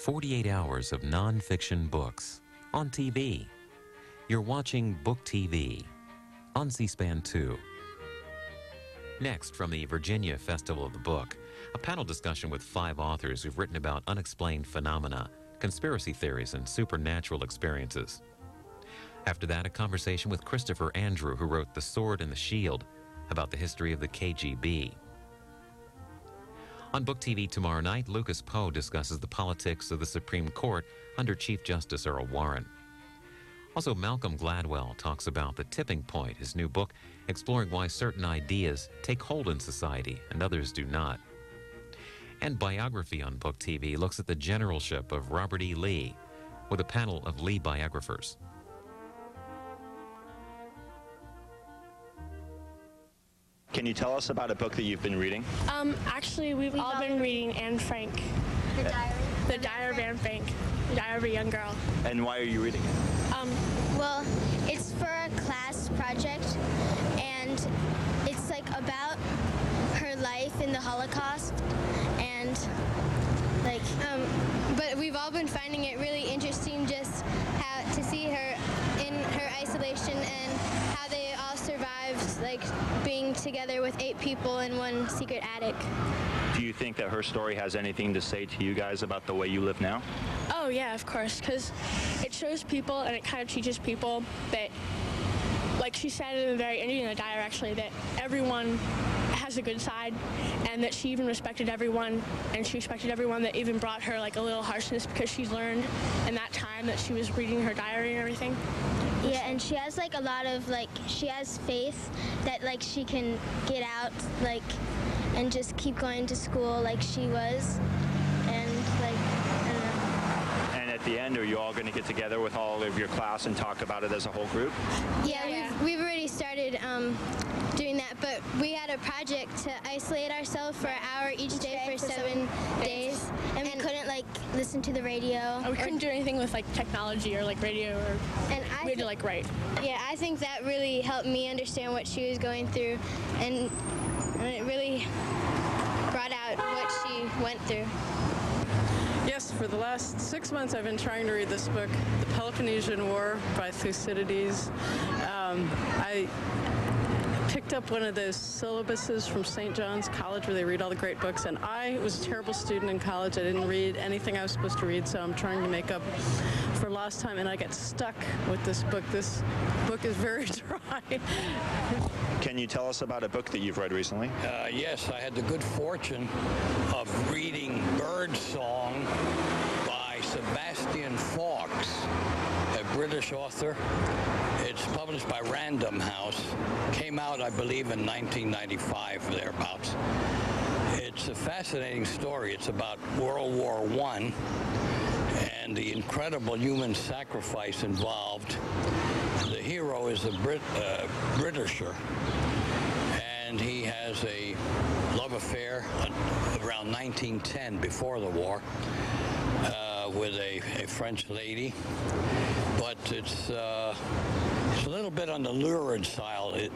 48 hours of nonfiction books on TV. You're watching Book TV on C-SPAN 2. Next, from the Virginia Festival of the Book, a panel discussion with 5 authors who've written about unexplained phenomena, conspiracy theories, and supernatural experiences. After that, a conversation with Christopher Andrew, who wrote The Sword and the Shield, about the history of the KGB. On Book TV tomorrow night, Lucas Poe discusses the politics of the Supreme Court under Chief Justice Earl Warren. Also, Malcolm Gladwell talks about The Tipping Point, his new book, exploring why certain ideas take hold in society and others do not. And Biography on Book TV looks at the generalship of Robert E. Lee with a panel of Lee biographers. Can you tell us about a book that you've been reading? Actually, we've all been reading Anne Frank. The Diary? The Diary of Anne Frank. The Diary of a Young Girl. And why are you reading it? Well, it's for a class project, and it's like about her life in the Holocaust, and like, but we've all been finding it really interesting just how to see her in her isolation and how they all survived, like being together with 8 people in one secret attic. Do you think that her story has anything to say to you guys about the way you live now? Oh, yeah, of course, because it shows people and it kind of teaches people that, like she said in the very ending of the diary, actually, that everyone has a good side, and that she even respected everyone, and she respected everyone that even brought her like a little harshness because she's learned in that time that she was reading her diary and everything. Yeah, and she has like a lot of she has faith that like she can get out and just keep going to school like she was, and I don't know. And at the end, are you all going to get together with all of your class and talk about it as a whole group? Yeah, we've already started doing that, but we had a project to isolate ourselves for an hour each day for 7 days, and we couldn't listen to the radio. We couldn't do anything with technology or radio, or we had to write. Yeah, I think that really helped me understand what she was going through, and it really brought out what she went through. Yes, for the last 6 months I've been trying to read this book, The Peloponnesian War by Thucydides. I picked up one of those syllabuses from St. John's College where they read all the great books, and I was a terrible student in college. I didn't read anything I was supposed to read, so I'm trying to make up for lost time, and I get stuck with this book. This book is very dry. Can you tell us about a book that you've read recently? Yes, I had the good fortune of reading Birdsong by Sebastian Faulks, a British author. It's published by Random House. Came out, I believe, in 1995, thereabouts. It's a fascinating story. It's about World War I and the incredible human sacrifice involved. The hero is a Britisher, and he has a love affair around 1910, before the war, with a French lady. But it's a little bit on the lurid side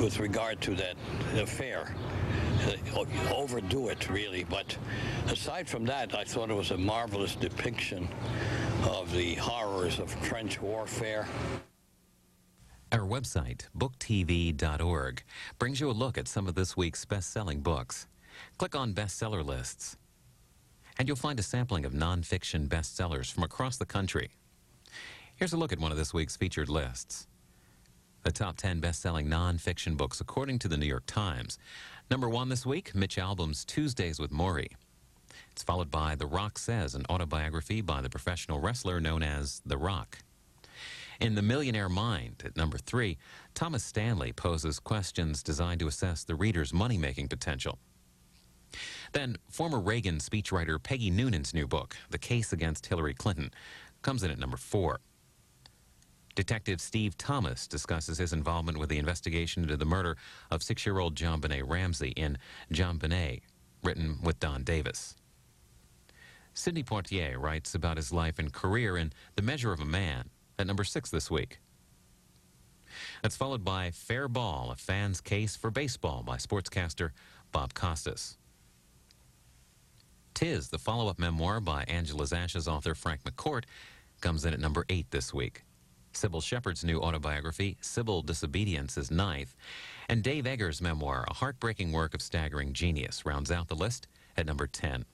with regard to that affair. Overdo it, really. But aside from that, I thought it was a marvelous depiction of the horrors of trench warfare. Our website, booktv.org, brings you a look at some of this week's best-selling books. Click on bestseller lists, and you'll find a sampling of nonfiction bestsellers from across the country. Here's a look at one of this week's featured lists. The top 10 best-selling nonfiction books according to the New York Times. Number 1 this week, Mitch Albom's Tuesdays with Morrie. It's followed by The Rock Says, an autobiography by the professional wrestler known as The Rock. In The Millionaire Mind, at number 3, Thomas Stanley poses questions designed to assess the reader's money-making potential. Then, former Reagan speechwriter Peggy Noonan's new book, The Case Against Hillary Clinton, comes in at number 4. Detective Steve Thomas discusses his involvement with the investigation into the murder of 6-year-old JonBenet Ramsey in JonBenet, written with Don Davis. Sidney Poitier writes about his life and career in The Measure of a Man, at number 6 this week. That's followed by Fair Ball, a fan's case for baseball by sportscaster Bob Costas. 'Tis, the follow-up memoir by Angela's Ashes author Frank McCourt, comes in at number 8 this week. Sybil Shepherd's new autobiography, Sybil Disobedience, is 9th. And Dave Egger's memoir, A Heartbreaking Work of Staggering Genius, rounds out the list at number 10.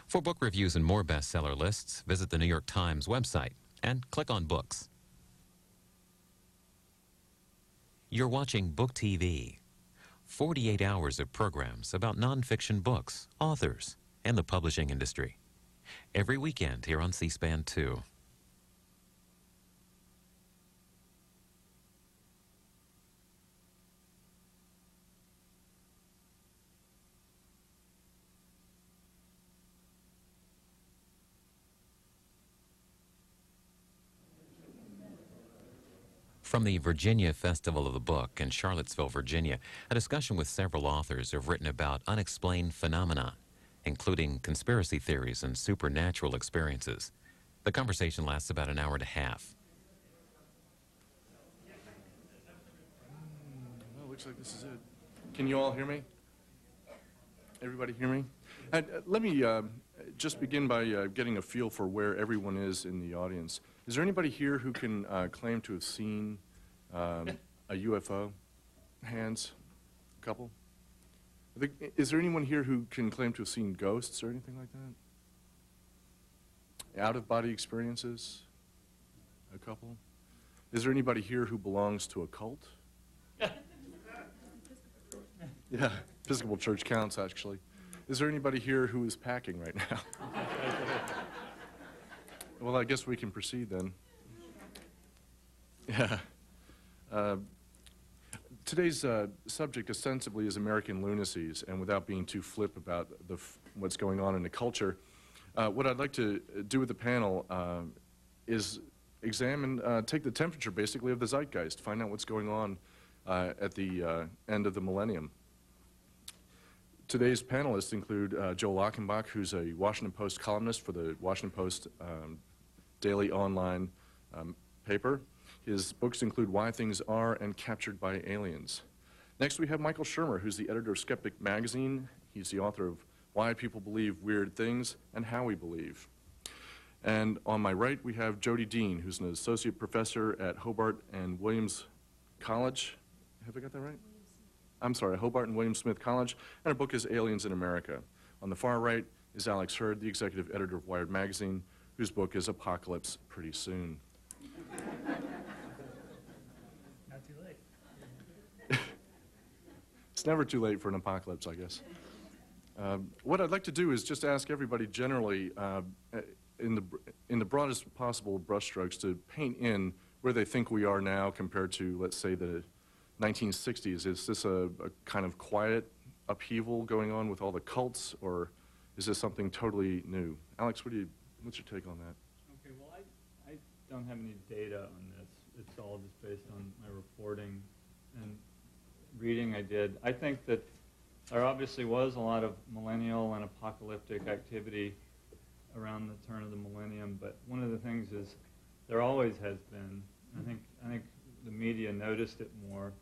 For book reviews and more bestseller lists, visit the New York Times website and click on Books. You're watching Book TV. 48 hours of programs about nonfiction books, authors, and the publishing industry. Every weekend here on C-SPAN 2. From the Virginia Festival of the Book in Charlottesville, Virginia, a discussion with several authors have written about unexplained phenomena, including conspiracy theories and supernatural experiences. The conversation lasts about an hour and a half. Well, looks like this is it. Can you all hear me? Everybody hear me? Let me just begin by getting a feel for where everyone is in the audience. Is there anybody here who can claim to have seen a UFO? Hands? A couple? Is there anyone here who can claim to have seen ghosts or anything like that? Out-of-body experiences? A couple? Is there anybody here who belongs to a cult? Yeah, Episcopal Church counts, actually. Is there anybody here who is packing right now? Well, I guess we can proceed then. Yeah. Today's subject ostensibly is American lunacies, and without being too flip about what's going on in the culture, what I'd like to do with the panel is examine, take the temperature basically of the zeitgeist, find out what's going on at the end of the millennium. Today's panelists include Joel Achenbach, who's a Washington Post columnist for the Washington Post daily online paper. His books include Why Things Are and Captured by Aliens. Next we have Michael Shermer, who's the editor of Skeptic magazine. He's the author of Why People Believe Weird Things and How We Believe. And on my right we have Jodi Dean, who's an associate professor at Hobart and Williams College. Have I got that right? I'm sorry, Hobart and William Smith College, and her book is Aliens in America. On the far right is Alex Hurd, the executive editor of Wired magazine, whose book is Apocalypse Pretty Soon. Not too late. It's never too late for an apocalypse, I guess. What I'd like to do is just ask everybody generally, in the broadest possible brushstrokes, to paint in where they think we are now compared to, let's say, the 1960s. Is this a kind of quiet upheaval going on with all the cults, or is this something totally new? Alex, what's your take on that? Okay, well, I don't have any data on this. It's all just based on my reporting and reading I did. I think that there obviously was a lot of millennial and apocalyptic activity around the turn of the millennium, but one of the things is there always has been. I think the media noticed it more,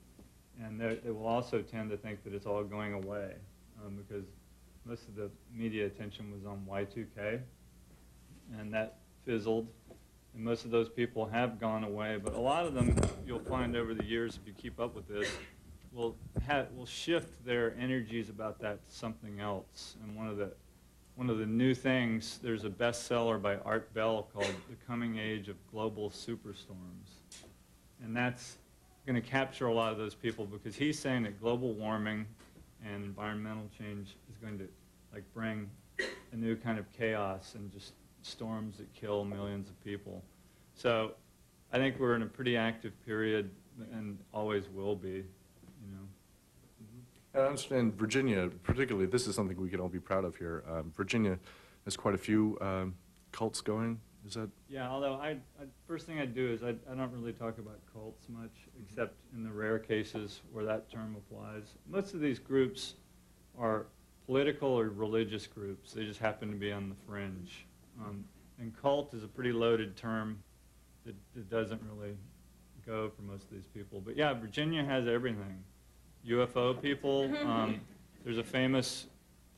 and they will also tend to think that it's all going away because most of the media attention was on Y2K, and that fizzled, and most of those people have gone away, but a lot of them, you'll find over the years, if you keep up with this, will shift their energies about that to something else. And one of the new things, there's a bestseller by Art Bell called The Coming Age of Global Superstorms. And that's going to capture a lot of those people because he's saying that global warming and environmental change is going to bring a new kind of chaos and just storms that kill millions of people. So I think we're in a pretty active period and always will be, you know. I understand Virginia, particularly, this is something we can all be proud of here. Virginia has quite a few cults going. Is that? Yeah, although first thing I'd do is I don't really talk about cults much, except in the rare cases where that term applies. Most of these groups are political or religious groups. They just happen to be on the fringe. And cult is a pretty loaded term that doesn't really go for most of these people. But yeah, Virginia has everything. UFO people. There's a famous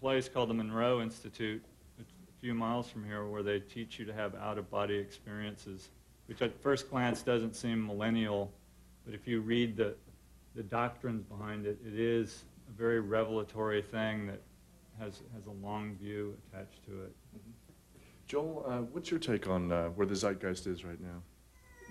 place called the Monroe Institute, a few miles from here, where they teach you to have out-of-body experiences, which at first glance doesn't seem millennial, but if you read the doctrines behind it, it is a very revelatory thing that has a long view attached to it. Joel, what's your take on where the zeitgeist is right now?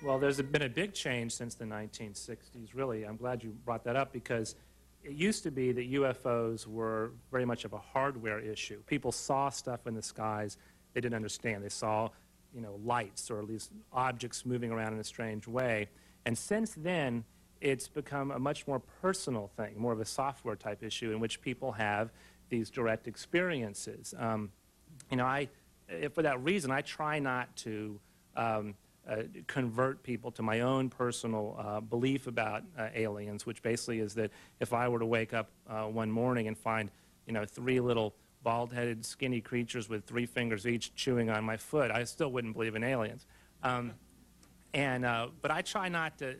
Well, there's been a big change since the 1960s, really. I'm glad you brought that up, because it used to be that UFOs were very much of a hardware issue. People saw stuff in the skies they didn't understand. They saw, lights or at least objects moving around in a strange way. And since then, it's become a much more personal thing, more of a software type issue in which people have these direct experiences. For that reason, I try not to convert people to my own personal belief about aliens, which basically is that if I were to wake up one morning and find, 3 little bald-headed, skinny creatures with 3 fingers each chewing on my foot, I still wouldn't believe in aliens. But I try not to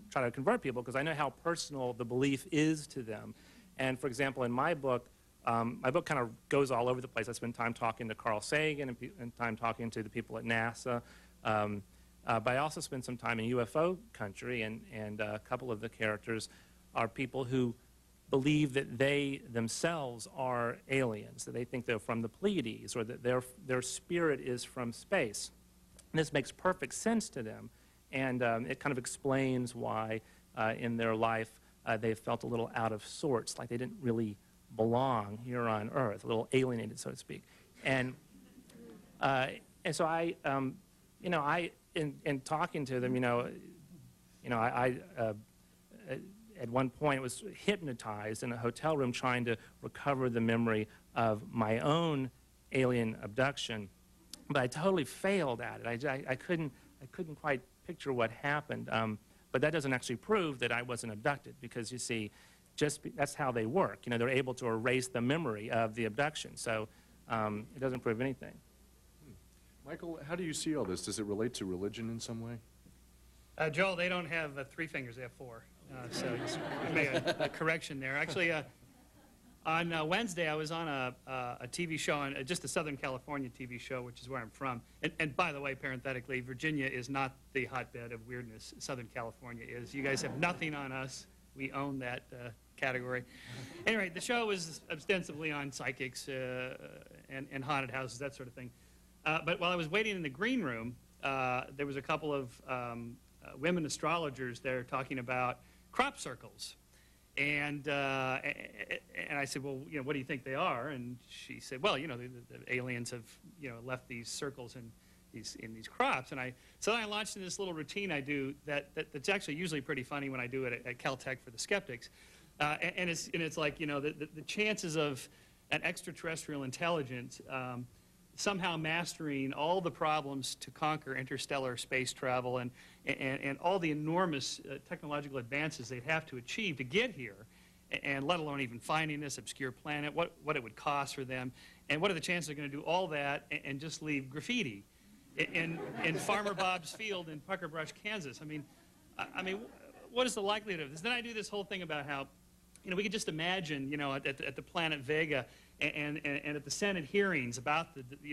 try to convert people, because I know how personal the belief is to them. And for example, in my book kind of goes all over the place. I spend time talking to Carl Sagan and time talking to the people at NASA. But I also spend some time in UFO country, and a couple of the characters are people who believe that they themselves are aliens, that they think they're from the Pleiades, or that their spirit is from space. And this makes perfect sense to them, and it kind of explains why in their life they felt a little out of sorts, like they didn't really belong here on Earth, a little alienated, so to speak. And so I, in talking to them, I at one point was hypnotized in a hotel room trying to recover the memory of my own alien abduction, but I totally failed at it. I couldn't quite picture what happened. But that doesn't actually prove that I wasn't abducted, because you see, that's how they work. They're able to erase the memory of the abduction, so it doesn't prove anything. Michael, how do you see all this? Does it relate to religion in some way? Joel, they don't have 3 fingers, they have 4. So just make a correction there. Actually, on Wednesday, I was on a TV show, just a Southern California TV show, which is where I'm from. And by the way, parenthetically, Virginia is not the hotbed of weirdness. Southern California is. You guys have nothing on us. We own that category. Anyway, the show was ostensibly on psychics and haunted houses, that sort of thing. But while I was waiting in the green room, there was a couple of women astrologers there talking about crop circles. And I said, well, what do you think they are? And she said, well, the aliens have, left these circles in these crops. And so then I launched in this little routine I do that's actually usually pretty funny when I do it at Caltech for the skeptics. And it's like, the chances of an extraterrestrial intelligence somehow mastering all the problems to conquer interstellar space travel and all the enormous technological advances they'd have to achieve to get here, and let alone even finding this obscure planet, what it would cost for them, and what are the chances they're going to do all that and just leave graffiti in Farmer Bob's field in Pucker Brush, Kansas. I mean, what is the likelihood of this? Then I do this whole thing about how, we could just imagine, at the planet Vega and at the Senate hearings about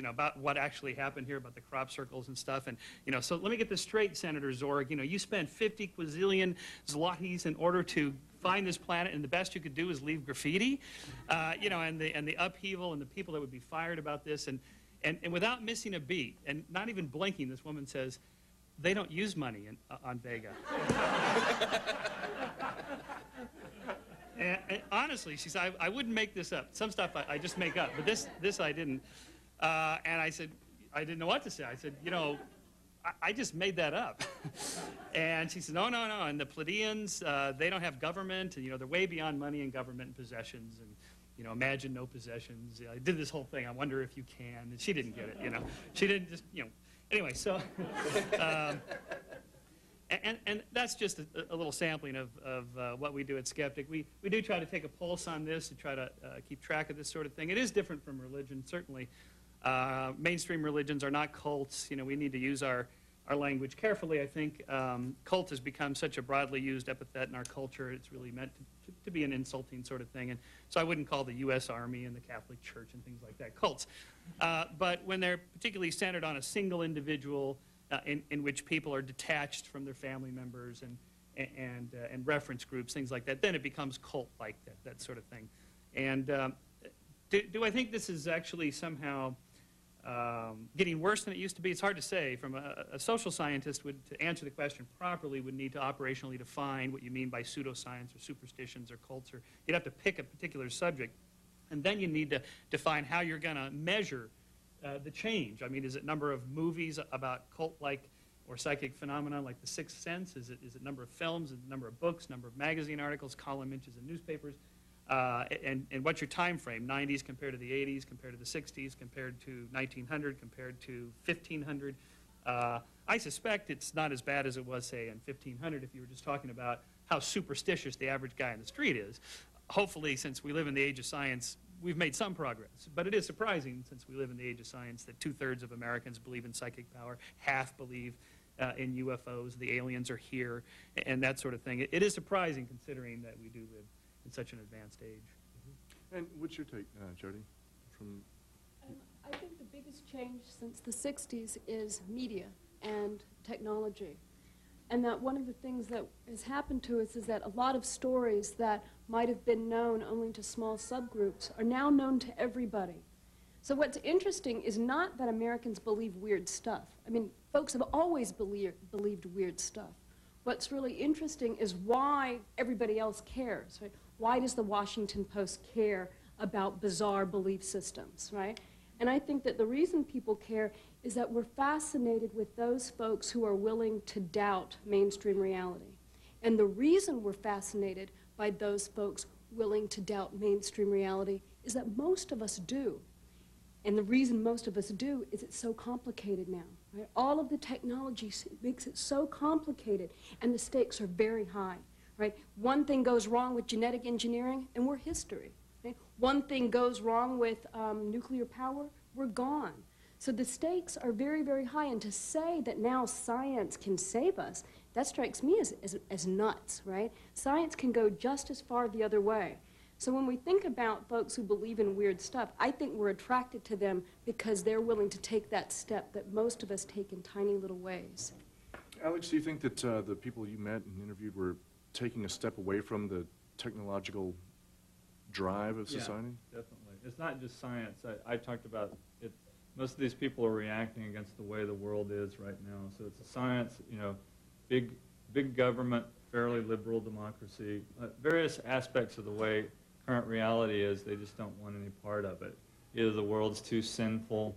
about what actually happened here, about the crop circles and stuff. And, so let me get this straight, Senator Zorg. You spent 50 quazillion zlotys in order to find this planet, and the best you could do is leave graffiti, and the upheaval and the people that would be fired about this. And without missing a beat and not even blinking, this woman says, they don't use money on Vega. And honestly, she said, I wouldn't make this up. Some stuff I just make up, but this I didn't. And I said, I didn't know what to say. I said, I just made that up. And she said, no. And the Pleiadians, they don't have government, and they're way beyond money and government and possessions, and imagine no possessions. I did this whole thing. I wonder if you can. And she didn't get it. She didn't just Anyway, so. And that's just a little sampling of what we do at Skeptic. We do try to take a pulse on this and try to keep track of this sort of thing. It is different from religion, certainly. Mainstream religions are not cults. We need to use our our language carefully. I think cult has become such a broadly used epithet in our culture. It's really meant to be an insulting sort of thing. And so I wouldn't call the U.S. Army and the Catholic Church and things like that cults. But when they're particularly centered on a single individual in which people are detached from their family members and reference groups, things like that, then it becomes cult-like, that sort of thing. And do I think this is actually somehow getting worse than it used to be? It's hard to say. From a social scientist, to answer the question properly, would need to operationally define what you mean by pseudoscience or superstitions or cults. Or you'd have to pick a particular subject, and then you need to define how you're going to measure the change. I mean, is it number of movies about cult-like or psychic phenomena like The Sixth Sense? Is it number of films, is it number of books, number of magazine articles, column inches in newspapers? And what's your time frame? 90s compared to the 80s, compared to the 60s, compared to 1900, compared to 1500. I suspect it's not as bad as it was, say, in 1500 if you were just talking about how superstitious the average guy in the street is. Hopefully, since we live in the age of science, we've made some progress. But it is surprising, since we live in the age of science, that 2/3 of Americans believe in psychic power, half believe in UFOs, the aliens are here, and that sort of thing. It is surprising, considering that we do live in such an advanced age. Mm-hmm. And what's your take, Jodi? I think the biggest change since the 60s is media and technology. And that one of the things that has happened to us is that a lot of stories that might have been known only to small subgroups are now known to everybody. So what's interesting is not that Americans believe weird stuff. I mean, folks have always believed weird stuff. What's really interesting is why everybody else cares, right? Why does the Washington Post care about bizarre belief systems, right? And I think that the reason people care is that we're fascinated with those folks who are willing to doubt mainstream reality. And the reason we're fascinated by those folks willing to doubt mainstream reality is that most of us do. And the reason most of us do is it's so complicated now. Right? All of the technology makes it so complicated, and the stakes are very high. Right? One thing goes wrong with genetic engineering, and we're history. Right? One thing goes wrong with nuclear power, we're gone. So the stakes are very, very high, and to say that now science can save us, that strikes me as nuts, right? Science can go just as far the other way. So when we think about folks who believe in weird stuff, I think we're attracted to them because they're willing to take that step that most of us take in tiny little ways. Alex, do you think that the people you met and interviewed were taking a step away from the technological drive of society? Yeah, definitely. It's not just science. I talked about it. Most of these people are reacting against the way the world is right now. So it's a science, you know, big government, fairly liberal democracy, various aspects of the way current reality is. They just don't want any part of it. Either the world's too sinful,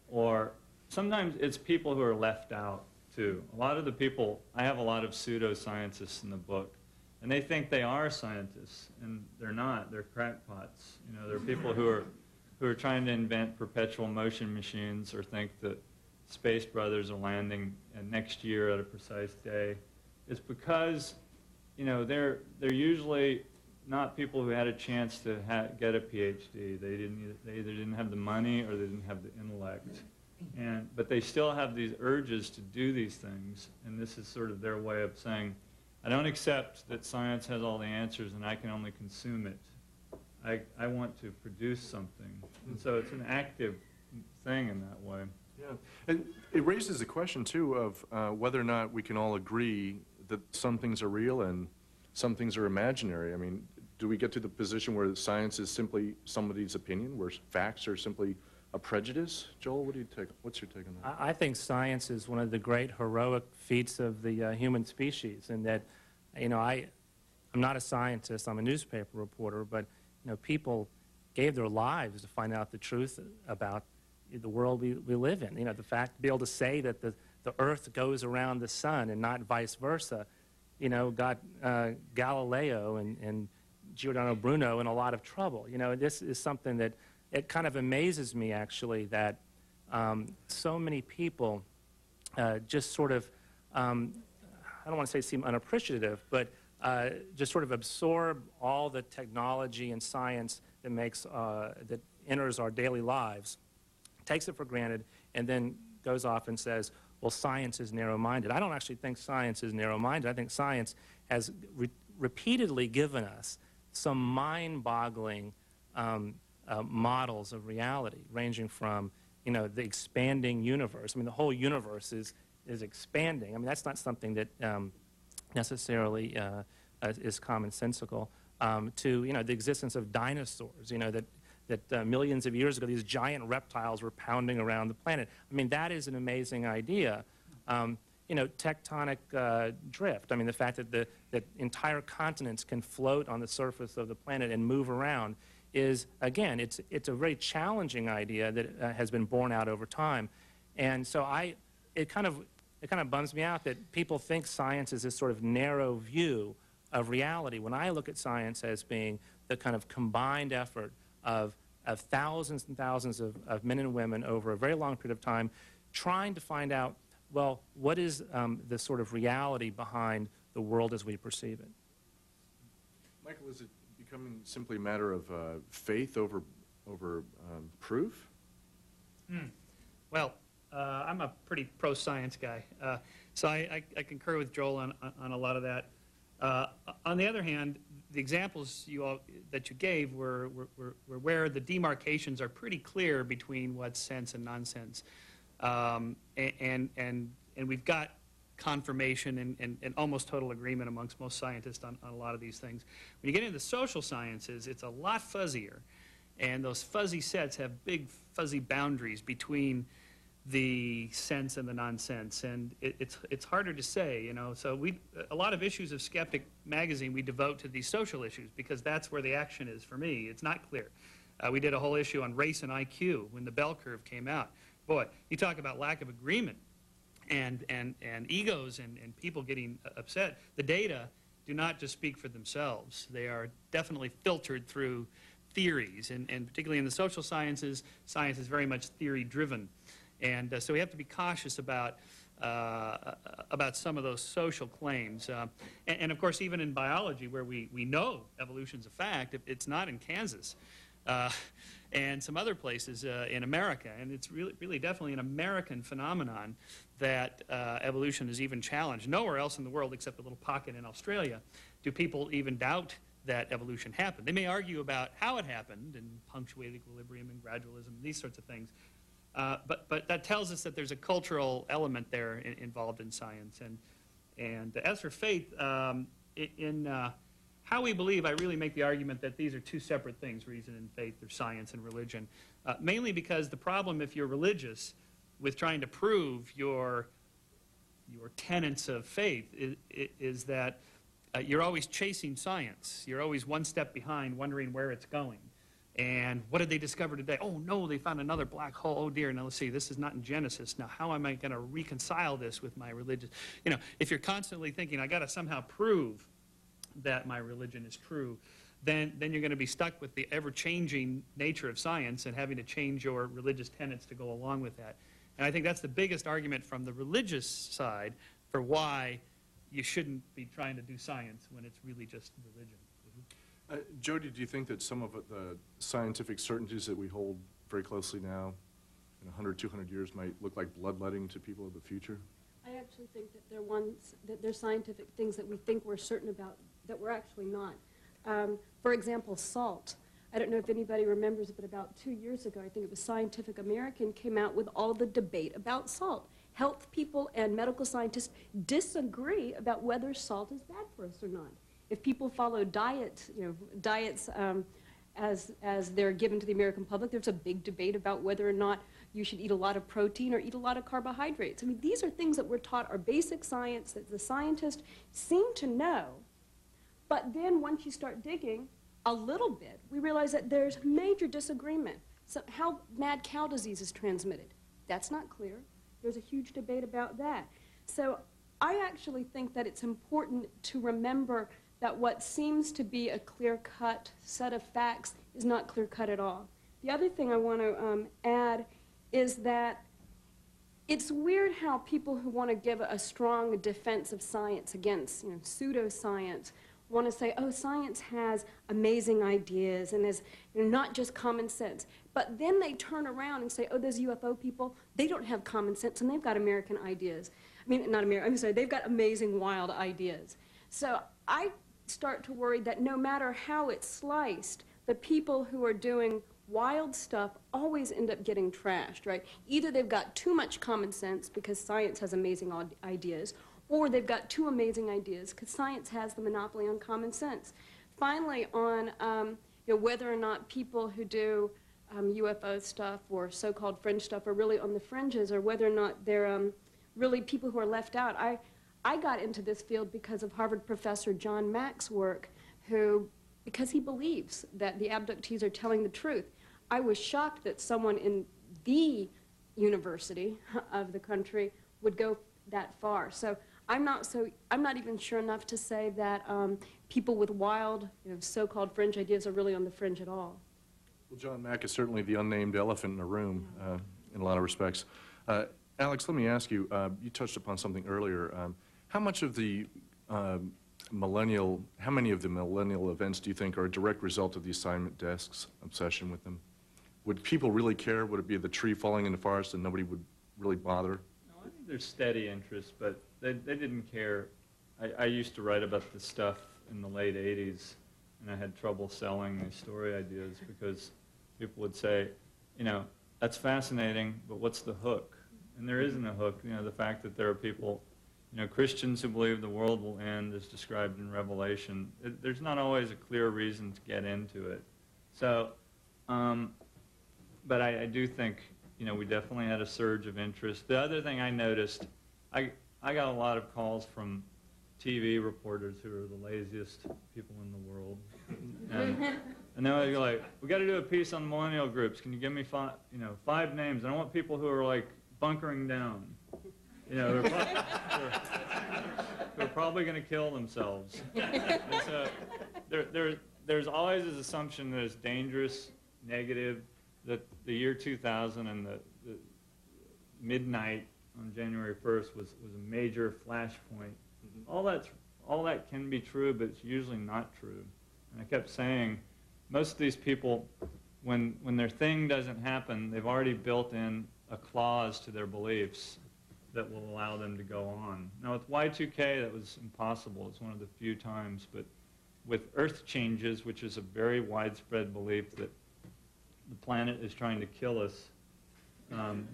or sometimes it's people who are left out too. A lot of the people, I have a lot of pseudoscientists in the book, and they think they are scientists, and they're not. They're crackpots. You know, they're people who are trying to invent perpetual motion machines, or think that Space Brothers are landing next year at a precise day. It's because, you know, they're usually not people who had a chance to get a PhD. They either didn't have the money or they didn't have the intellect. But they still have these urges to do these things, and this is sort of their way of saying, I don't accept that science has all the answers and I can only consume it. I want to produce something. And so it's an active thing in that way. Yeah, and it raises the question, too, of whether or not we can all agree that some things are real and some things are imaginary. I mean, do we get to the position where science is simply somebody's opinion, where facts are simply a prejudice? Joel, what's your take on that? I think science is one of the great heroic feats of the human species, and that, you know, I'm not a scientist, I'm a newspaper reporter, but, you know, people gave their lives to find out the truth about the world we live in. You know, the fact to be able to say that the Earth goes around the sun and not vice versa, you know, got Galileo and Giordano Bruno in a lot of trouble. You know, this is something that, it kind of amazes me, actually, that so many people just sort of, I don't want to say seem unappreciative, but just sort of absorb all the technology and science that enters our daily lives, takes it for granted, and then goes off and says, well, science is narrow-minded. I don't actually think science is narrow-minded. I think science has repeatedly given us some mind-boggling models of reality, ranging from, you know, the expanding universe. I mean, the whole universe is expanding. I mean, that's not something that necessarily is commonsensical. To, you know, the existence of dinosaurs, you know, that millions of years ago these giant reptiles were pounding around the planet. I mean, that is an amazing idea. You know, tectonic drift. I mean, the fact that entire continents can float on the surface of the planet and move around is, again, it's a very challenging idea that has been borne out over time. And so it kind of bums me out that people think science is this sort of narrow view of reality, when I look at science as being the kind of combined effort of thousands and thousands of men and women over a very long period of time trying to find out, well, what is the sort of reality behind the world as we perceive it? Michael, is it becoming simply a matter of faith over proof? Well, I'm a pretty pro-science guy, so I concur with Joel on a lot of that. On the other hand, the examples that you gave were where the demarcations are pretty clear between what's sense and nonsense, and we've got confirmation and almost total agreement amongst most scientists on a lot of these things. When you get into the social sciences, it's a lot fuzzier, and those fuzzy sets have big fuzzy boundaries between the sense and the nonsense, and it's harder to say, you know. So a lot of issues of Skeptic magazine we devote to these social issues because that's where the action is for me. It's not clear. We did a whole issue on race and IQ when the bell curve came out. Boy, you talk about lack of agreement and egos and people getting upset. The data do not just speak for themselves. They are definitely filtered through theories, and particularly in the social sciences, science is very much theory-driven. And so we have to be cautious about some of those social claims. And of course, even in biology, where we know evolution's a fact, it's not in Kansas and some other places in America. And it's really definitely an American phenomenon that evolution is even challenged. Nowhere else in the world, except a little pocket in Australia, do people even doubt that evolution happened. They may argue about how it happened and punctuated equilibrium and gradualism and these sorts of things. But that tells us that there's a cultural element there involved in science. And as for faith, in how we believe, I really make the argument that these are two separate things, reason and faith, or science and religion. Mainly because the problem, if you're religious, with trying to prove your tenets of faith is that you're always chasing science. You're always one step behind, wondering where it's going. And what did they discover today? Oh, no, they found another black hole. Oh, dear. Now, let's see. This is not in Genesis. Now, how am I going to reconcile this with my religion? You know, if you're constantly thinking, I got to somehow prove that my religion is true, then you're going to be stuck with the ever-changing nature of science and having to change your religious tenets to go along with that. And I think that's the biggest argument from the religious side for why you shouldn't be trying to do science when it's really just religion. Jodi, do you think that some of the scientific certainties that we hold very closely now, in 100, 200 years, might look like bloodletting to people of the future? I actually think that they're scientific things that we think we're certain about that we're actually not. For example, salt. I don't know if anybody remembers, but about 2 years ago, I think it was Scientific American came out with all the debate about salt. Health people and medical scientists disagree about whether salt is bad for us or not. If people follow diets as they're given to the American public, there's a big debate about whether or not you should eat a lot of protein or eat a lot of carbohydrates. I mean, these are things that we're taught are basic science that the scientists seem to know, but then once you start digging a little bit, we realize that there's major disagreement. So how mad cow disease is transmitted, that's not clear. There's a huge debate about that. So I actually think that it's important to remember that what seems to be a clear-cut set of facts is not clear-cut at all. The other thing I want to add is that it's weird how people who want to give a strong defense of science against pseudoscience want to say, oh, science has amazing ideas and is not just common sense. But then they turn around and say, oh, those UFO people, they don't have common sense and they've got American ideas. I mean, not American, I'm sorry, they've got amazing, wild ideas. So I start to worry that no matter how it's sliced, the people who are doing wild stuff always end up getting trashed, right? Either they've got too much common sense because science has amazing ideas, or they've got too amazing ideas because science has the monopoly on common sense. Finally, on whether or not people who do UFO stuff or so-called fringe stuff are really on the fringes, or whether or not they're really people who are left out. I got into this field because of Harvard professor John Mack's work, who, because he believes that the abductees are telling the truth. I was shocked that someone in the university of the country would go that far. So I'm not even sure enough to say that people with wild, so-called fringe ideas are really on the fringe at all. Well, John Mack is certainly the unnamed elephant in the room in a lot of respects. Alex, let me ask you, you touched upon something earlier. How much of the how many of the millennial events do you think are a direct result of the assignment desk's obsession with them? Would people really care? Would it be the tree falling in the forest and nobody would really bother? No, I think there's steady interest, but they didn't care. I used to write about this stuff in the late 80s, and I had trouble selling these story ideas because people would say, that's fascinating, but what's the hook? And there isn't a hook. The fact that there are people, Christians who believe the world will end as described in Revelation, there's not always a clear reason to get into it. So, but I do think, we definitely had a surge of interest. The other thing I noticed, I got a lot of calls from TV reporters who are the laziest people in the world. And they're like, we got to do a piece on millennial groups. Can you give me 5 names? And I want people who are like bunkering down. Who are probably going to kill themselves. And so there's always this assumption that it's dangerous, negative, that the year 2000 and the midnight on January 1st was a major flashpoint. All that can be true, but it's usually not true. And I kept saying, most of these people, when their thing doesn't happen, they've already built in a clause to their beliefs that will allow them to go on. Now with Y2K, that was impossible. It's one of the few times. But with Earth changes, which is a very widespread belief that the planet is trying to kill us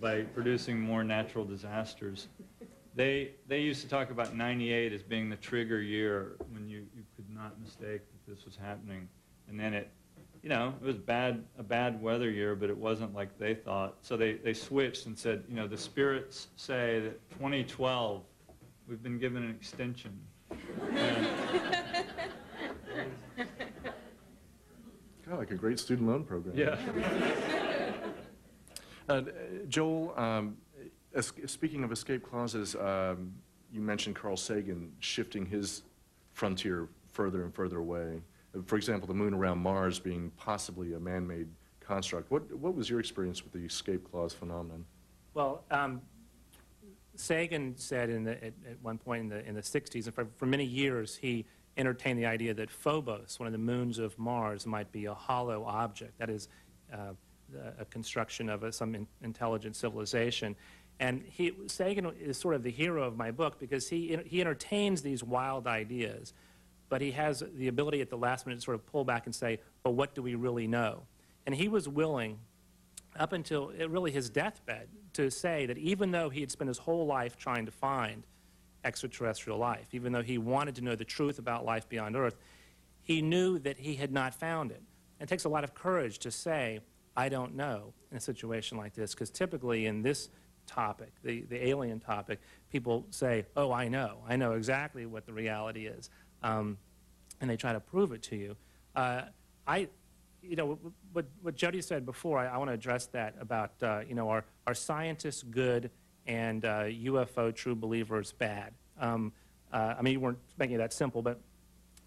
by producing more natural disasters, they used to talk about 98 as being the trigger year when you could not mistake that this was happening. And then it was a bad weather year, but it wasn't like they thought. So they switched and said, the spirits say that 2012, we've been given an extension. Kind of like a great student loan program. Yeah. Joel, speaking of escape clauses, you mentioned Carl Sagan shifting his frontier further and further away. For example, the moon around Mars being possibly a man-made construct. What was your experience with the escape clause phenomenon? Well, Sagan said at one point in the 60s, and for many years, he entertained the idea that Phobos, one of the moons of Mars, might be a hollow object. That is a construction of some intelligent civilization. And Sagan is sort of the hero of my book because he entertains these wild ideas, but he has the ability at the last minute to sort of pull back and say, well, what do we really know? And he was willing, up until really his deathbed, to say that even though he had spent his whole life trying to find extraterrestrial life, even though he wanted to know the truth about life beyond Earth, he knew that he had not found it. And it takes a lot of courage to say, I don't know, in a situation like this, because typically in this topic, the alien topic, people say, oh, I know exactly what the reality is, and they try to prove it to you. What Jodi said before, I want to address that about, are scientists good and UFO true believers bad? I mean, you weren't making it that simple, but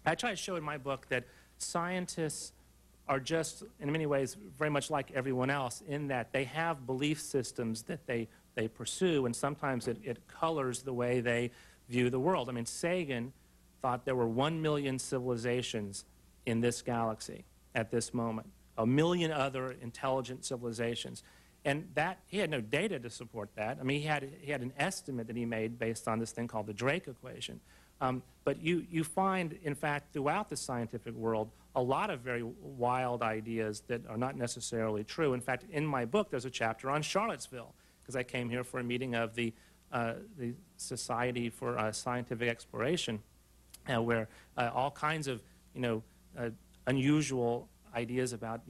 I try to show in my book that scientists are just, in many ways, very much like everyone else in that they have belief systems that they pursue, and sometimes it colors the way they view the world. I mean, Sagan thought there were 1 million civilizations in this galaxy at this moment, 1 million other intelligent civilizations. And that, he had no data to support that. I mean, he had an estimate that he made based on this thing called the Drake equation. But you find, in fact, throughout the scientific world, a lot of very wild ideas that are not necessarily true. In fact, in my book, there's a chapter on Charlottesville, because I came here for a meeting of the Society for Scientific Exploration, where all kinds of, unusual ideas about,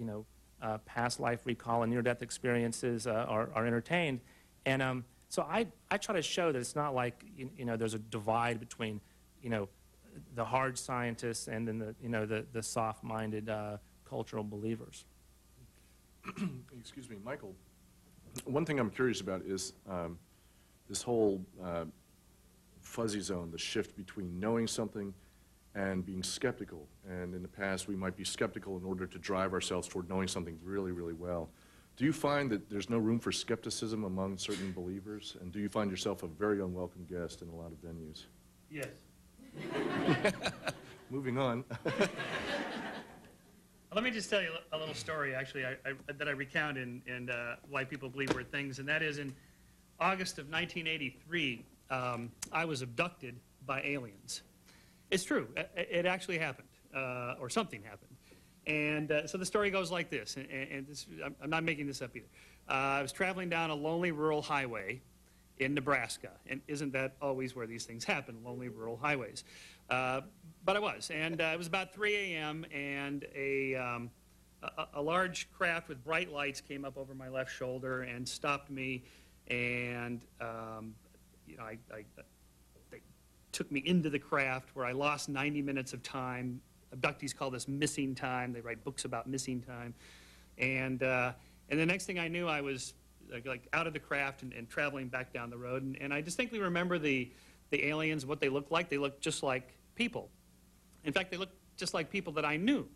past life recall and near-death experiences are entertained. And so I try to show that it's not like, there's a divide between, the hard scientists and then the soft-minded cultural believers. Excuse me, Michael. One thing I'm curious about is this whole fuzzy zone, the shift between knowing something and being skeptical. And in the past, we might be skeptical in order to drive ourselves toward knowing something really, really well. Do you find that there's no room for skepticism among certain believers? And do you find yourself a very unwelcome guest in a lot of venues? Yes. Moving on. Let me just tell you a little story, actually, that I recount in Why People Believe Weird Things, and that is in August of 1983, I was abducted by aliens. It's true. It actually happened, or something happened. And so the story goes like this, and this, I'm not making this up either. I was traveling down a lonely rural highway in Nebraska, and isn't that always where these things happen, lonely rural highways? But I was, and it was about 3 a.m., and a large craft with bright lights came up over my left shoulder and stopped me, and they took me into the craft where I lost 90 minutes of time. Abductees call this missing time. They write books about missing time. And the next thing I knew, I was like out of the craft and traveling back down the road. And I distinctly remember the aliens, what they looked like. They looked just like people. In fact, they looked just like people that I knew.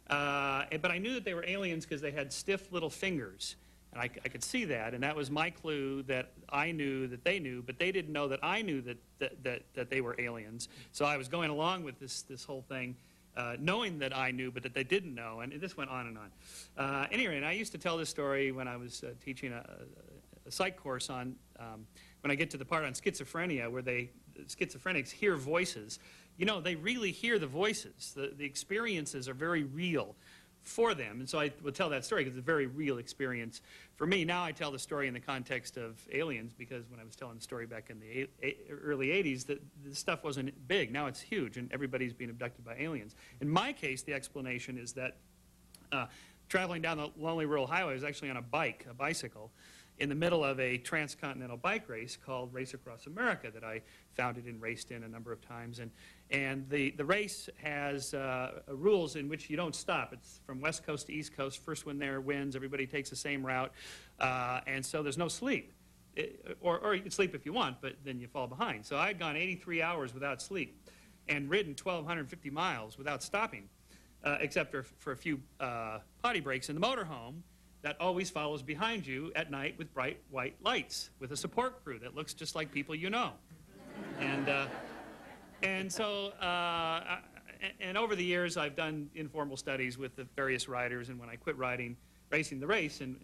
But I knew that they were aliens because they had stiff little fingers. And I could see that, and that was my clue that I knew that they knew, but they didn't know that I knew that they were aliens. So I was going along with this whole thing, knowing that I knew, but that they didn't know, and this went on and on. Anyway, and I used to tell this story when I was teaching a psych course on, when I get to the part on schizophrenia, where schizophrenics hear voices. They really hear the voices. The experiences are very real for them, and so I would tell that story because it's a very real experience for me. Now I tell the story in the context of aliens, because when I was telling the story back in the early 80s, this stuff wasn't big. Now it's huge, and everybody's being abducted by aliens. In my case, the explanation is that traveling down the lonely rural highway, I was actually on a bicycle, in the middle of a transcontinental bike race called Race Across America that I founded and raced in a number of times. And the race has rules in which you don't stop. It's from West Coast to East Coast. First one there wins. Everybody takes the same route. And so there's no sleep. Or you can sleep if you want, but then you fall behind. So I had gone 83 hours without sleep and ridden 1,250 miles without stopping, except for a few potty breaks in the motorhome that always follows behind you at night with bright white lights, with a support crew that looks just like people you know. And so over the years, I've done informal studies with the various riders, and when I quit racing the race, and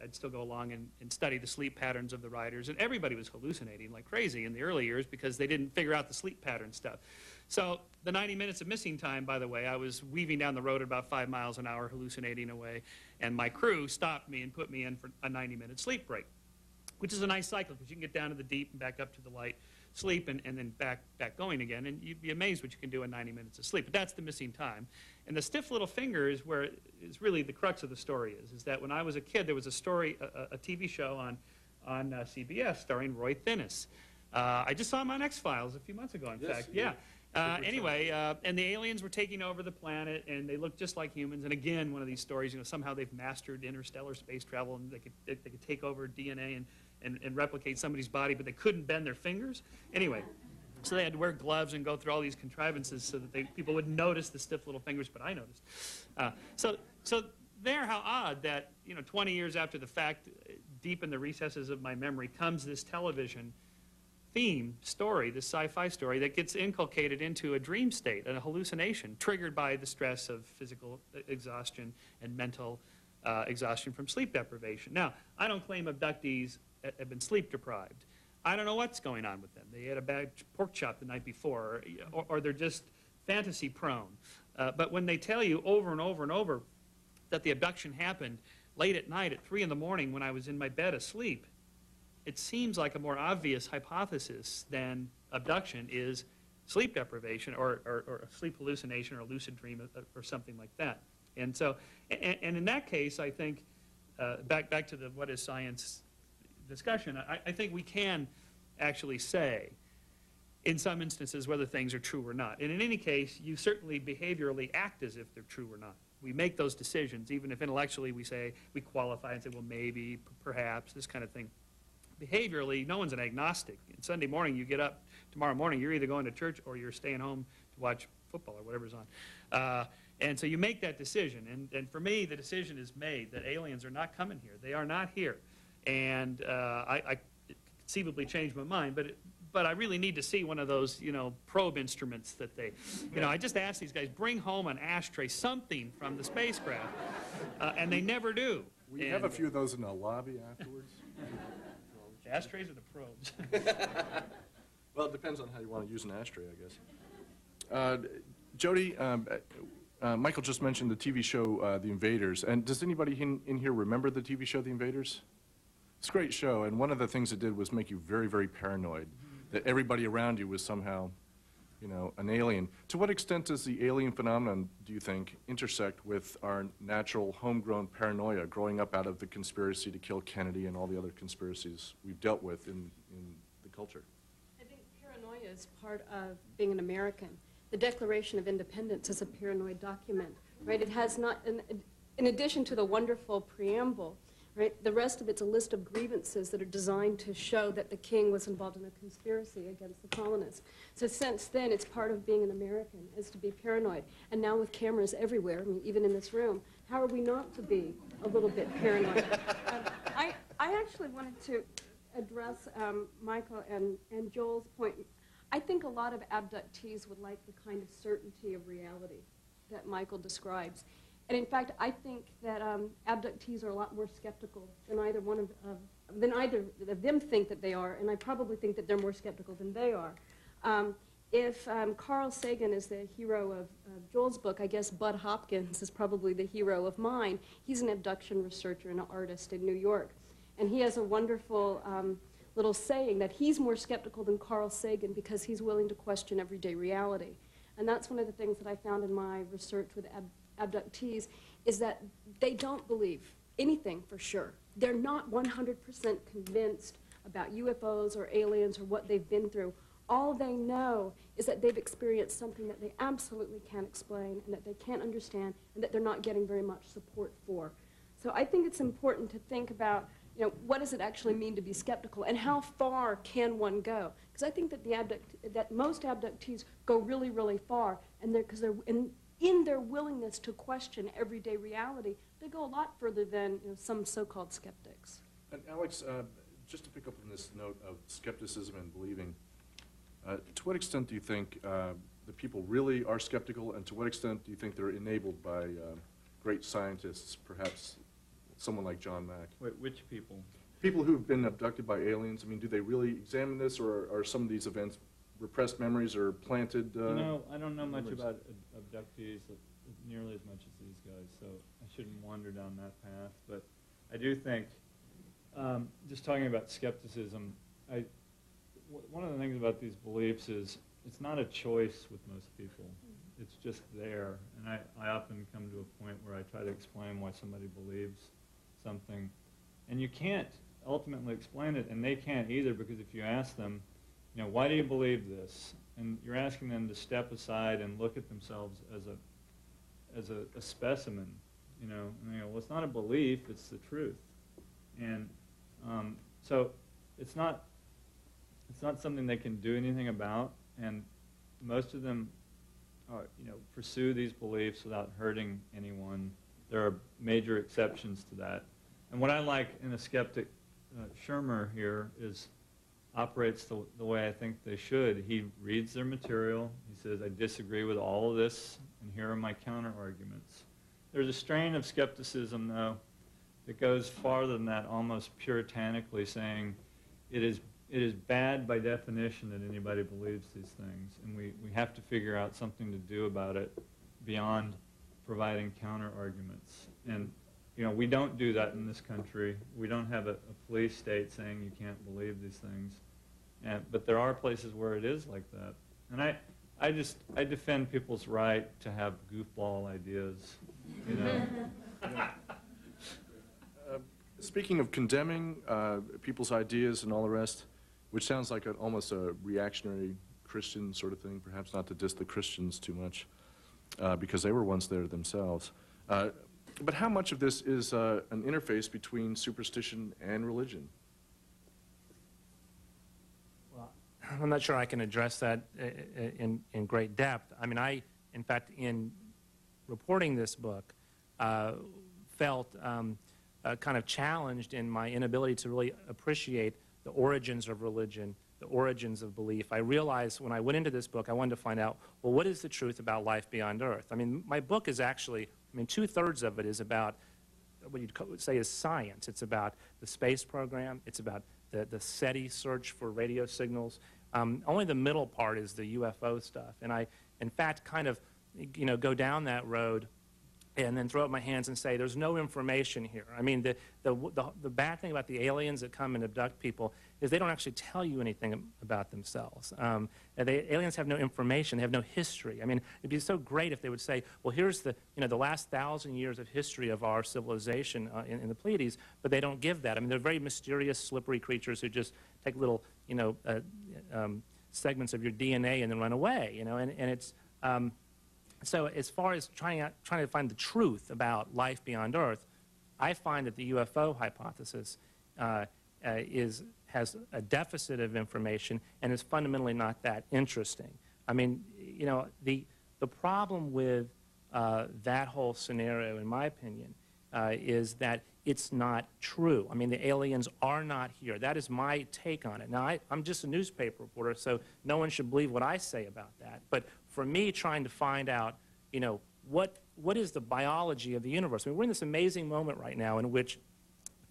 I'd still go along and study the sleep patterns of the riders, and everybody was hallucinating like crazy in the early years because they didn't figure out the sleep pattern stuff. So the 90 minutes of missing time, by the way, I was weaving down the road at about 5 miles an hour, hallucinating away, and my crew stopped me and put me in for a 90-minute sleep break, which is a nice cycle because you can get down to the deep and back up to the light sleep and then back going again, and you'd be amazed what you can do in 90 minutes of sleep. But that's the missing time. And the stiff little finger is where is really the crux of the story is that when I was a kid, there was a story, a TV show on CBS starring Roy Thinnis. I just saw him on X-Files a few months ago, in fact. Yeah. Anyway, and the aliens were taking over the planet, and they looked just like humans. And again, one of these stories, somehow they've mastered interstellar space travel, and they could take over DNA and replicate somebody's body, but they couldn't bend their fingers. Anyway, so they had to wear gloves and go through all these contrivances so that people would notice the stiff little fingers, but I noticed. So there, how odd that 20 years after the fact, deep in the recesses of my memory, comes this television theme story, this sci-fi story, that gets inculcated into a dream state, a hallucination, triggered by the stress of physical exhaustion and mental exhaustion from sleep deprivation. Now, I don't claim abductees have been sleep deprived. I don't know what's going on with them. They had a bad pork chop the night before, or they're just fantasy prone. But when they tell you over and over and over that the abduction happened late at night at 3 in the morning when I was in my bed asleep, it seems like a more obvious hypothesis than abduction is sleep deprivation or a sleep hallucination or a lucid dream or something like that. And so, and in that case, I think, back to the what is science discussion, I think we can actually say in some instances whether things are true or not. And in any case, you certainly behaviorally act as if they're true or not. We make those decisions, even if intellectually we say, we qualify and say, well, maybe, perhaps, this kind of thing. Behaviorally, no one's an agnostic. And Sunday morning, you get up, tomorrow morning, you're either going to church or you're staying home to watch football or whatever's on. And so you make that decision. And for me, the decision is made that aliens are not coming here. They are not here. And I conceivably changed my mind, but I really need to see one of those, probe instruments that they, I just asked these guys, bring home an ashtray, something from the spacecraft, and they never do. We have a few of those in the lobby afterwards. The ashtrays or the probes? Well, it depends on how you want to use an ashtray, I guess. Jodi, Michael just mentioned the TV show The Invaders, and does anybody in here remember the TV show The Invaders? It's a great show, and one of the things it did was make you very, very paranoid that everybody around you was somehow, an alien. To what extent does the alien phenomenon, do you think, intersect with our natural homegrown paranoia growing up out of the conspiracy to kill Kennedy and all the other conspiracies we've dealt with in the culture? I think paranoia is part of being an American. The Declaration of Independence is a paranoid document, right? It has not, in addition to the wonderful preamble, right, the rest of it's a list of grievances that are designed to show that the king was involved in a conspiracy against the colonists. So since then, it's part of being an American, is to be paranoid. And now with cameras everywhere, even in this room, how are we not to be a little bit paranoid? I actually wanted to address Michael and Joel's point. I think a lot of abductees would like the kind of certainty of reality that Michael describes. And in fact, I think that abductees are a lot more skeptical than either of them think that they are, and I probably think that they're more skeptical than they are. If Carl Sagan is the hero of Joel's book, I guess Bud Hopkins is probably the hero of mine. He's an abduction researcher and an artist in New York. And he has a wonderful little saying that he's more skeptical than Carl Sagan because he's willing to question everyday reality. And that's one of the things that I found in my research with abductees, is that they don't believe anything for sure. They're not 100% convinced about UFOs or aliens or what they've been through. All they know is that they've experienced something that they absolutely can't explain and that they can't understand and that they're not getting very much support for. So I think it's important to think about, what does it actually mean to be skeptical and how far can one go? Because I think that that most abductees go really, really far, and because they're in their willingness to question everyday reality, they go a lot further than some so-called skeptics. And Alex, just to pick up on this note of skepticism and believing, to what extent do you think the people really are skeptical, and to what extent do you think they're enabled by great scientists, perhaps someone like John Mack? Wait, which people? People who've been abducted by aliens. I mean, do they really examine this, or are some of these events repressed memories or planted? I don't know much about abductees nearly as much as these guys, so I shouldn't wander down that path. But I do think, just talking about skepticism, one of the things about these beliefs is it's not a choice with most people. It's just there. And I often come to a point where I try to explain why somebody believes something. And you can't ultimately explain it, and they can't either, because if you ask them, why do you believe this? And you're asking them to step aside and look at themselves as a specimen, and they go, well, it's not a belief, it's the truth. And so it's not something they can do anything about, and most of them pursue these beliefs without hurting anyone. There are major exceptions to that. And what I like in a skeptic, Shermer here, is operates the way I think they should. He reads their material. He says, I disagree with all of this, and here are my counter-arguments. There's a strain of skepticism, though, that goes farther than that, almost puritanically saying it is bad by definition that anybody believes these things, and we have to figure out something to do about it beyond providing counter-arguments. And you know, we don't do that in this country. We don't have a police state saying you can't believe these things. But there are places where it is like that. And I defend people's right to have goofball ideas, you know. Speaking of condemning people's ideas and all the rest, which sounds like almost a reactionary Christian sort of thing, perhaps not to diss the Christians too much, because they were once there themselves. But how much of this is an interface between superstition and religion? Well, I'm not sure I can address that in great depth. I mean, in fact, in reporting this book, felt kind of challenged in my inability to really appreciate the origins of religion, the origins of belief. I realized when I went into this book, I wanted to find out, well, what is the truth about life beyond Earth? I mean, my book is actually, I mean, 2/3 of it is about what you'd say is science. It's about the space program. It's about the SETI search for radio signals. Only the middle part is the UFO stuff. And I, in fact, kind of, you know, go down that road and then throw up my hands and say, there's no information here. I mean, the bad thing about the aliens that come and abduct people is they don't actually tell you anything about themselves. Aliens have no information. They have no history. I mean, it'd be so great if they would say, well, here's the last 1,000 years of history of our civilization in the Pleiades, but they don't give that. I mean, they're very mysterious, slippery creatures who just take little, segments of your DNA and then run away, and it's... So as far as trying to find the truth about life beyond Earth, I find that the UFO hypothesis has a deficit of information and is fundamentally not that interesting. I mean, the problem with that whole scenario, in my opinion, is that it's not true. I mean, the aliens are not here. That is my take on it. Now, I'm just a newspaper reporter, so no one should believe what I say about that. But for me, trying to find out, what is the biology of the universe? I mean, we're in this amazing moment right now in which,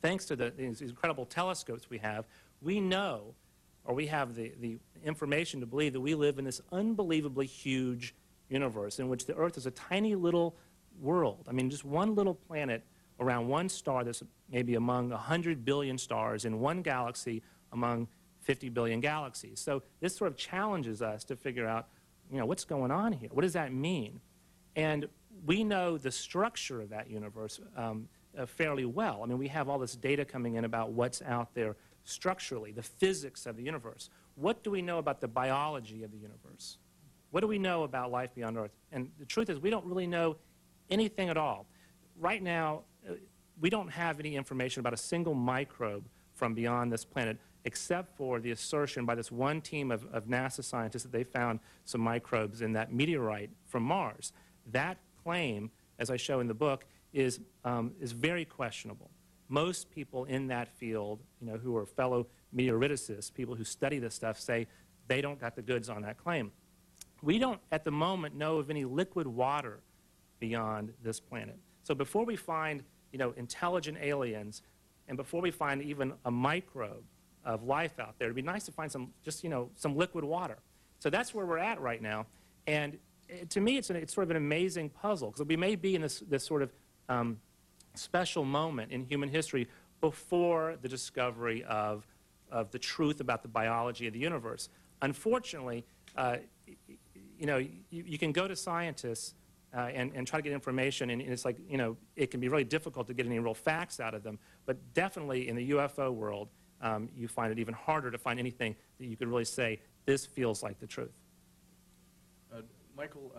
thanks to these incredible telescopes we have, we know, or we have the information to believe that we live in this unbelievably huge universe in which the Earth is a tiny little world. I mean, just one little planet around one star that's maybe among 100 billion stars in one galaxy among 50 billion galaxies. So this sort of challenges us to figure out, what's going on here? What does that mean? And we know the structure of that universe fairly well. I mean, we have all this data coming in about what's out there structurally, the physics of the universe. What do we know about the biology of the universe? What do we know about life beyond Earth? And the truth is, we don't really know anything at all. Right now, we don't have any information about a single microbe from beyond this planet, except for the assertion by this one team of NASA scientists that they found some microbes in that meteorite from Mars. That claim, as I show in the book, is very questionable. Most people in that field, who are fellow meteoriticists, people who study this stuff, say they don't got the goods on that claim. We don't, at the moment, know of any liquid water beyond this planet. So before we find, intelligent aliens, and before we find even a microbe of life out there, it'd be nice to find some liquid water. So that's where we're at right now. And to me, it's sort of an amazing puzzle, because we may be in this sort of special moment in human history before the discovery of the truth about the biology of the universe. Unfortunately, you can go to scientists and try to get information, and it's like, it can be really difficult to get any real facts out of them. But definitely in the UFO world, you find it even harder to find anything that you could really say, this feels like the truth. Michael,